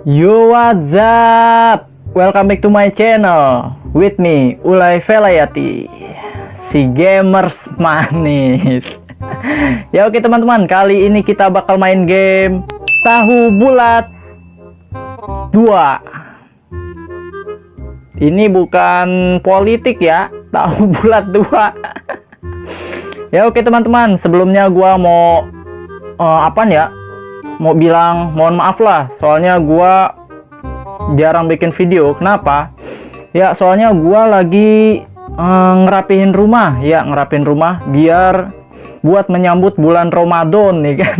Yo, what's up? Welcome back to my channel with me, Ulay Velayati, si gamers manis. Ya oke teman-teman, kali ini kita bakal main game Tahu Bulat 2. Ini bukan politik ya, Tahu Bulat 2. Ya oke teman-teman, sebelumnya gua mau mau bilang mohon maaf lah, soalnya gua jarang bikin video. Kenapa? Ya soalnya gua lagi ngerapihin rumah biar buat menyambut bulan Ramadan nih kan.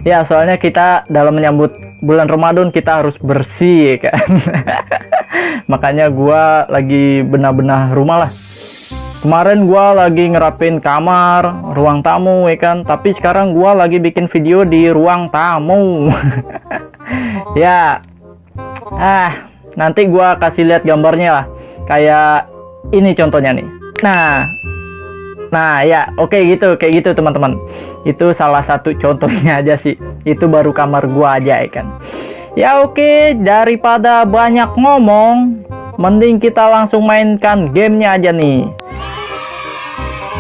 Ya soalnya kita dalam menyambut bulan Ramadan kita harus bersih kan. Makanya gua lagi benar-benar rumah lah. Kemarin gua lagi ngerapin kamar, ruang tamu ya kan, tapi sekarang gua lagi bikin video di ruang tamu. Ya. Nanti gua kasih lihat gambarnya lah. Kayak ini contohnya nih. Nah, ya, oke gitu, kayak gitu teman-teman. Itu salah satu contohnya aja sih. Itu baru kamar gua aja ya kan. Ya oke, daripada banyak ngomong, mending kita langsung mainkan gamenya aja nih.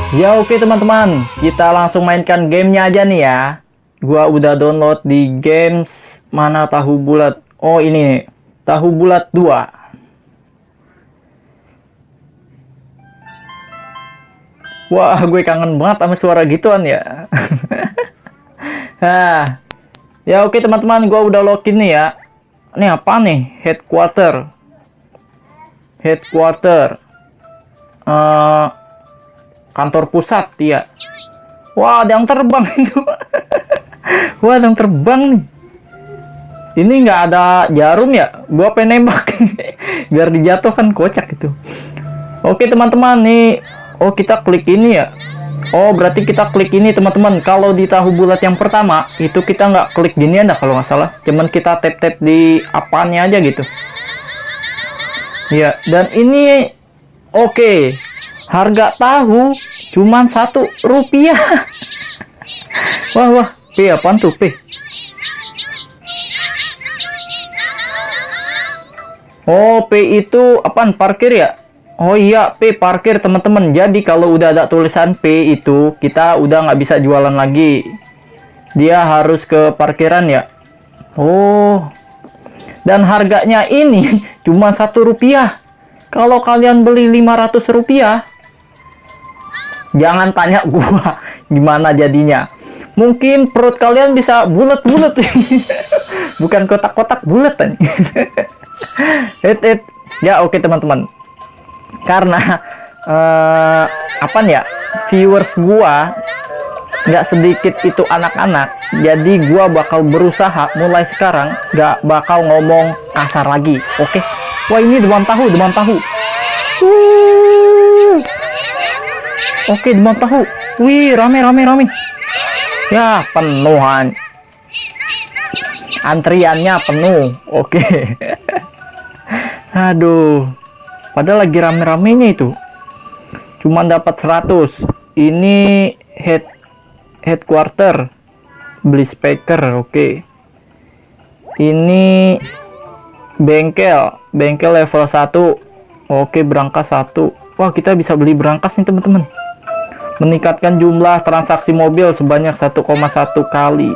Ya oke teman-teman, kita langsung mainkan gamenya aja nih ya. Gua udah download di games mana Tahu Bulat. Oh ini nih, Tahu Bulat 2. Wah, gue kangen banget sama suara gituan ya. Ya oke teman-teman, gua udah login nih ya. Ini apa nih? Headquarter. Kantor pusat ya. Wah, ada yang terbang itu. Wah, ada yang terbang nih. Ini nggak ada jarum ya? Gua pengen nembak. Biar dijatuhkan, kocak itu. Oke teman-teman nih. Oh, kita klik ini ya. Oh, berarti kita klik ini teman-teman. Kalau di Tahu Bulat yang pertama itu kita nggak klik gini ada kalau nggak salah. Cuman kita tap-tap di apanya aja gitu. Ya, dan ini oke. Harga tahu cuman Rp1. Wah, P apaan tuh P? Oh, P itu apaan? Parkir ya? Oh iya, P parkir teman-teman. Jadi kalau udah ada tulisan P itu kita udah nggak bisa jualan lagi. Dia harus ke parkiran ya. Oh. Dan harganya ini cuma Rp1. Kalau kalian beli Rp500, jangan tanya gua gimana jadinya. Mungkin perut kalian bisa bulat-bulat. Bukan kotak-kotak bulat nih. Ya oke teman-teman. Karena viewers gua nggak sedikit itu anak-anak, jadi gua bakal berusaha mulai sekarang nggak bakal ngomong kasar lagi. Oke. Wah, ini demam tahu. Oke, demam tahu. Wih, rame. Ya, penuhan. Antriannya penuh. Oke. Aduh. Padahal lagi rame-ramenya itu. Cuman dapat 100. Ini headquarter. Beli speaker, oke. Ini bengkel level 1. Oke, berangkas 1. Wah, kita bisa beli berangkas nih teman-teman. Meningkatkan jumlah transaksi mobil sebanyak 1,1 kali.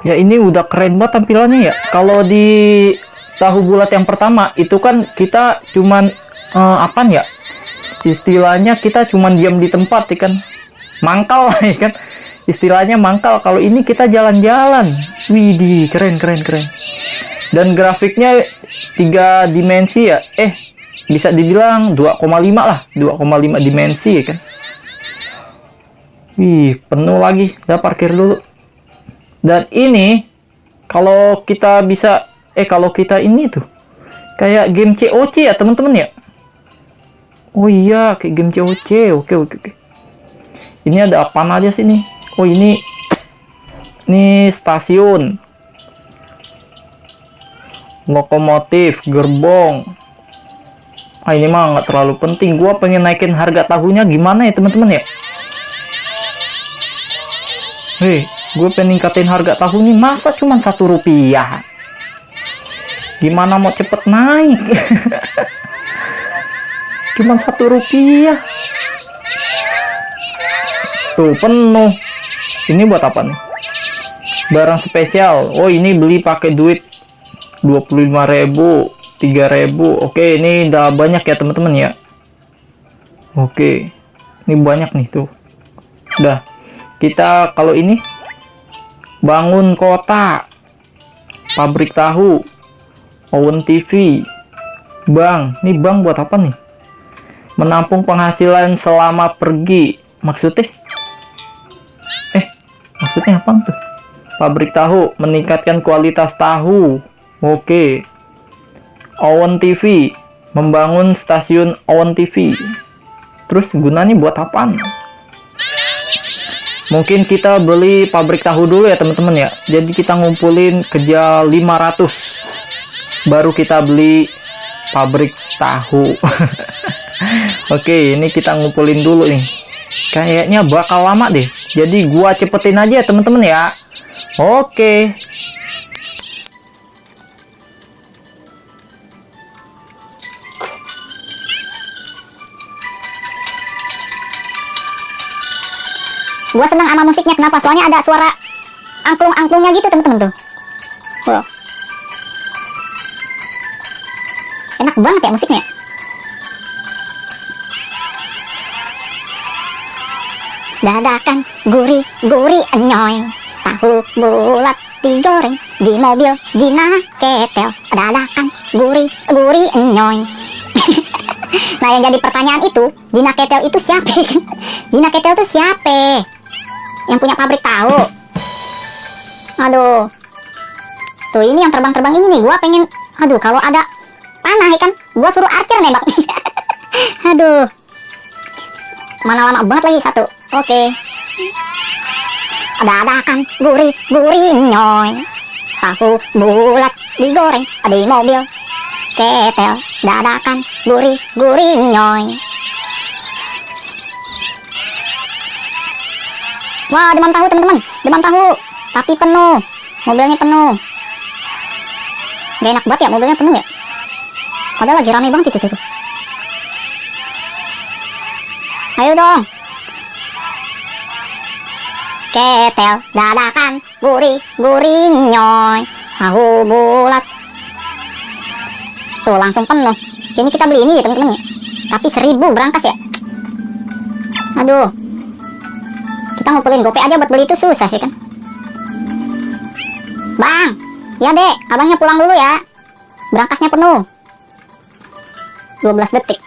Ya ini udah keren banget tampilannya ya. Kalau di Tahu Bulat yang pertama itu kan kita cuman istilahnya kita cuman diam di tempat ya kan. Mangkal lah ya kan. Istilahnya mangkal. Kalau ini kita jalan-jalan. Widih, keren. Dan grafiknya 3 dimensi ya. Bisa dibilang 2,5 lah. 2,5 dimensi ya kan. Wih, penuh lagi. Udah parkir dulu. Dan ini kalau kita bisa kalau kita ini tuh kayak game COC ya teman-teman ya. Oh iya, kayak game COC. Oke. Ini ada apa aja sih nih? Oh, ini stasiun. Lokomotif, gerbong. Ini mah nggak terlalu penting. Gua pengen naikin harga tahunya gimana ya teman-teman ya. Gue peningkatin harga tahu nih, masa cuma Rp1? Gimana mau cepet naik? Cuman Rp1. Tuh penuh. Ini buat apa nih? Barang spesial. Oh, ini beli pakai duit 25.000, 3.000. Oke, ini udah banyak ya teman-teman ya. Oke, ini banyak nih tuh. Udah. Kita kalau ini bangun kota, pabrik tahu, Owen TV, bank. Ini bank buat apa nih? Menampung penghasilan selama pergi. Maksudnya? Maksudnya apa tuh? Pabrik tahu, meningkatkan kualitas tahu. Oke. Owen TV, membangun stasiun Owen TV. Terus gunanya buat apaan? Mungkin kita beli pabrik tahu dulu ya teman-teman ya. Jadi kita ngumpulin kerja 500, baru kita beli pabrik tahu. Oke, ini kita ngumpulin dulu nih. Kayaknya bakal lama deh. Jadi gua cepetin aja ya teman-teman ya. Oke. Gua senang sama musiknya, kenapa? Soalnya ada suara angklung-angklungnya gitu temen-temen tuh. Wow. Enak banget ya musiknya. Dadakan gurih-gurih enyoy, tahu bulat digoreng di mobil Gina Ketel. Dadakan gurih-gurih enyoy. Nah, yang jadi pertanyaan itu, Gina Ketel itu siapa? Gina Ketel itu siapa? Yang punya pabrik tahu. Aduh. Tuh ini yang terbang-terbang ini nih, gua pengen, aduh kalau ada panah ikan, gua suruh archer nembak. Aduh. Mana lama banget lagi satu. Oke. Dadakan gurih-gurih nyoy, tahu bulat digoreng di mobil Ketel. Dadakan gurih-gurih nyoy. Wah, demam tahu teman-teman, demam tahu, tapi penuh, mobilnya penuh. Gak enak banget ya, mobilnya penuh ya. Padahal lagi rame banget itu. Ayo dong. Ketel, dadakan gurih-gurih nyoy, tahu bulat. Tuh langsung penuh. Ini kita beli ini ya teman-teman ya. Tapi 1.000 berangkas ya. Aduh. Kita ngumpulin GoPay aja buat beli itu susah sih kan. Bang, ya dek, abangnya pulang dulu ya. Berangkasnya penuh. 12 detik.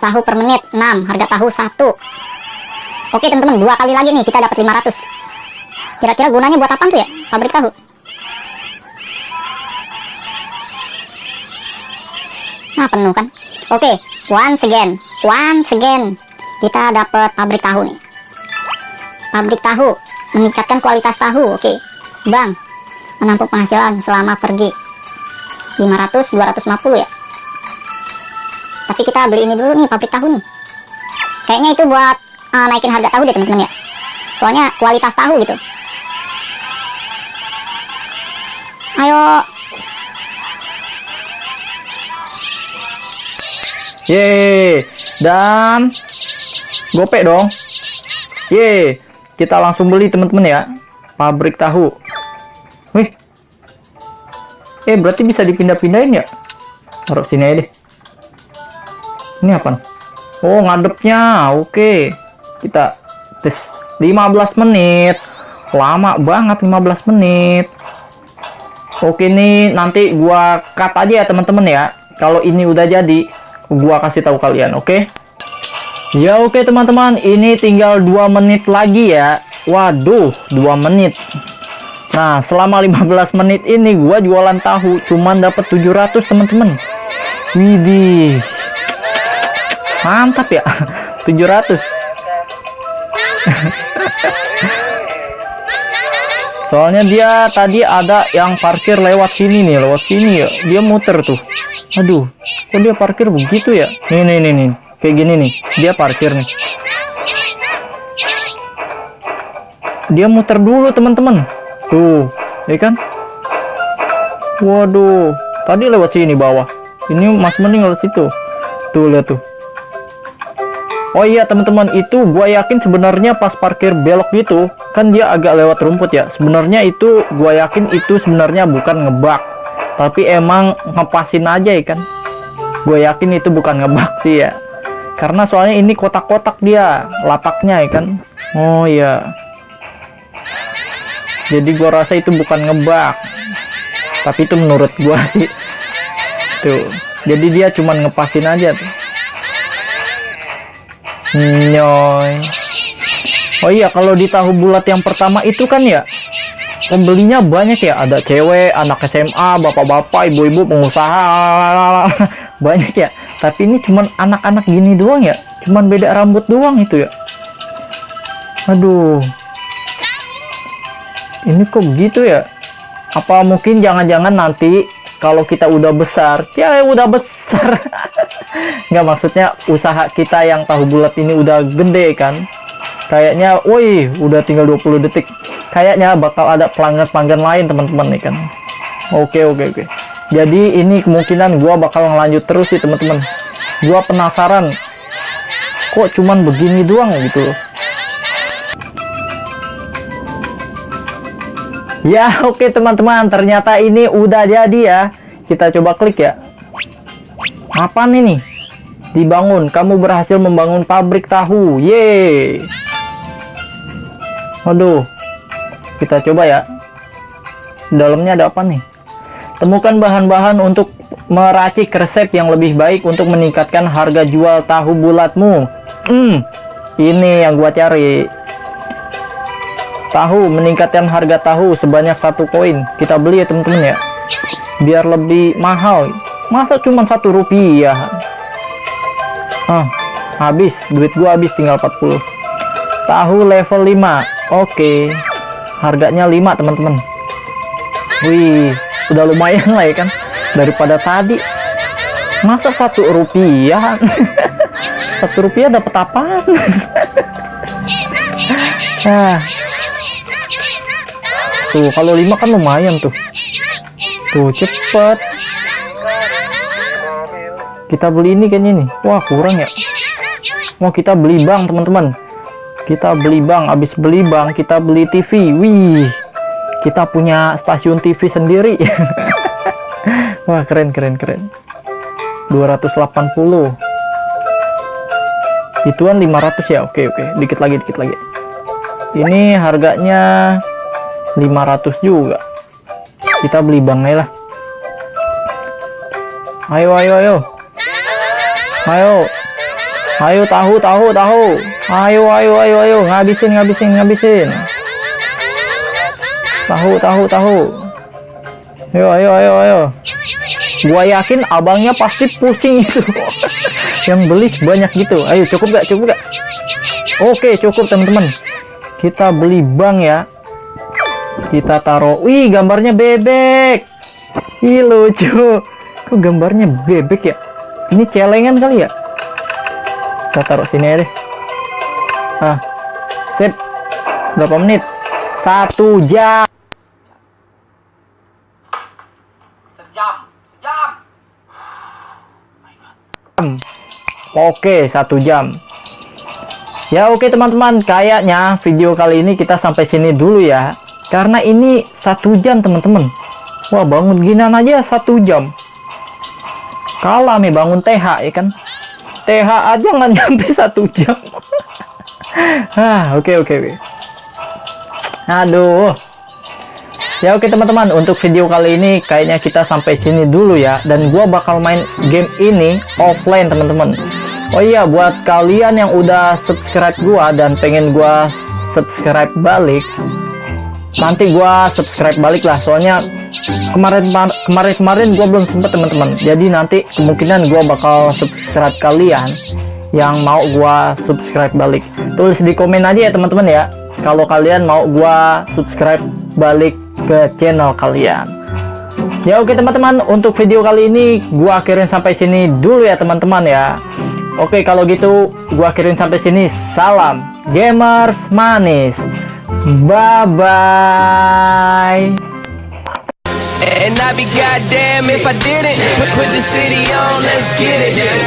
Tahu per menit 6, harga tahu 1. Oke teman-teman, 2 kali lagi nih kita dapat 500. Kira-kira gunanya buat apa tuh ya pabrik tahu? Nah, penuh kan. Oke, once again kita dapat pabrik tahu nih. Pabrik tahu, meningkatkan kualitas tahu. Oke. Bang, menampung penghasilan selama pergi. 500, 250 ya. Tapi kita beli ini dulu nih, pabrik tahu nih. Kayaknya itu buat naikin harga tahu deh teman-teman ya. Soalnya kualitas tahu gitu. Ayo. Yeay. Dan GoPay dong. Yeay. Kita langsung beli teman-teman ya. Pabrik tahu. Wih. Berarti bisa dipindah-pindahin ya. Taruh sini aja deh. Ini apa? Oh, ngadepnya. Oke. Kita tes 15 menit. Lama banget 15 menit. Oke, nih nanti gua cut aja ya teman-teman ya. Kalau ini udah jadi, gua kasih tahu kalian, oke? Ya oke teman-teman, ini tinggal 2 menit lagi ya. Waduh, 2 menit. Nah, selama 15 menit ini gua jualan tahu cuman dapat 700 teman-teman. Widih. Mantap ya. 700. Soalnya dia tadi ada yang parkir lewat sini nih, lewat sini ya. Dia muter tuh. Aduh, kok dia parkir begitu ya? Nih. kayak gini nih, dia parkir nih. Dia muter dulu teman-teman. Tuh, ya kan? Waduh, tadi lewat sini bawah. Ini Mas Mending lewat situ. Tuh, lihat tuh. Oh iya teman-teman, itu gua yakin sebenarnya pas parkir belok gitu, kan dia agak lewat rumput ya. Sebenarnya itu gua yakin itu sebenarnya bukan ngebak, tapi emang ngepasin aja ya kan. Gue yakin itu bukan ngebak sih ya, karena soalnya ini kotak-kotak dia lapaknya ya kan. Oh iya, jadi gua rasa itu bukan ngebak, tapi itu menurut gua sih. Tuh, jadi dia cuman ngepasin aja tuh. Nyoy. Oh iya, kalau di tahu bulat yang pertama itu kan ya, pembelinya banyak ya, ada cewek, anak SMA, bapak-bapak, ibu-ibu, pengusaha, banyak ya. Tapi ini cuman anak-anak gini doang ya, cuman beda rambut doang itu ya. Aduh, ini kok gitu ya? Apa mungkin jangan-jangan nanti kalau kita udah besar, ya udah besar. Nggak, maksudnya usaha kita yang tahu bulat ini udah gede kan, kayaknya woi udah tinggal 20 detik, kayaknya bakal ada pelanggan-pelanggan lain teman-teman nih kan. Oke, jadi ini kemungkinan gua bakal ngelanjut terus sih teman-teman. Gua penasaran kok cuman begini doang gitu loh. Ya oke teman-teman, ternyata ini udah jadi ya. Kita coba klik ya. Apa nih? Dibangun, kamu berhasil membangun pabrik tahu. Yeay. Waduh, kita coba ya. Dalamnya ada apa nih? Temukan bahan-bahan untuk meracik resep yang lebih baik untuk meningkatkan harga jual tahu bulatmu. Ini yang gua cari. Tahu, meningkatkan harga tahu sebanyak 1 koin. Kita beli ya teman-teman ya, biar lebih mahal. Masa cuma 1 rupiah? Habis, duit gua habis, tinggal 40. Tahu level 5. Oke. Harganya 5 teman-teman. Wih, udah lumayan lah ya kan, daripada tadi. Masa 1 rupiah? 1 rupiah dapat apaan? Tuh, kalau 5 kan lumayan tuh. Tuh, cepet. Kita beli ini kayaknya nih. Wah, kurang ya. Wah, kita beli bank teman-teman. Kita beli bank. Abis beli bank, kita beli TV. Wih, kita punya stasiun TV sendiri. Wah, keren. 280. Ituan 500 ya. Oke. Dikit lagi. Ini harganya 500 juga. Kita beli banknya lah. Ayo tahu. Ayo, ngabisin. Tahu. Ayo. Gua yakin abangnya pasti pusing itu. Yang beli sebanyak gitu. Ayo, cukup gak? Oke, cukup teman-teman. Kita beli bank ya. Kita taruh. Wih, gambarnya bebek. Ih, lucu. Kok gambarnya bebek ya? Ini celengan kali ya? Kita taruh sini aja deh. Sip. Berapa menit? 1 jam. Sejam. Oke, 1 jam. Ya oke teman-teman, kayaknya video kali ini kita sampai sini dulu ya. Karena ini 1 jam teman-teman. Wah, bangun ginan aja 1 jam. Kalah nih bangun TH ya kan. TH aja nggak nyampe 1 jam. Oke. Aduh. Ya oke teman-teman, untuk video kali ini kayaknya kita sampai sini dulu ya. Dan gua bakal main game ini offline teman-teman. Oh iya, buat kalian yang udah subscribe gua dan pengen gua subscribe balik, nanti gua subscribe balik lah. Soalnya kemarin gua belum sempet teman-teman. Jadi nanti kemungkinan gua bakal subscribe kalian yang mau gua subscribe balik. Tulis di komen aja ya teman-teman ya, kalau kalian mau gua subscribe balik ke channel kalian. Ya oke teman-teman, untuk video kali ini gua akhirin sampai sini dulu ya teman-teman ya. Oke, kalau gitu gua akhirin sampai sini. Salam gamers manis. Bye bye. And I'd be goddamn if I didn't put the city on, let's get it.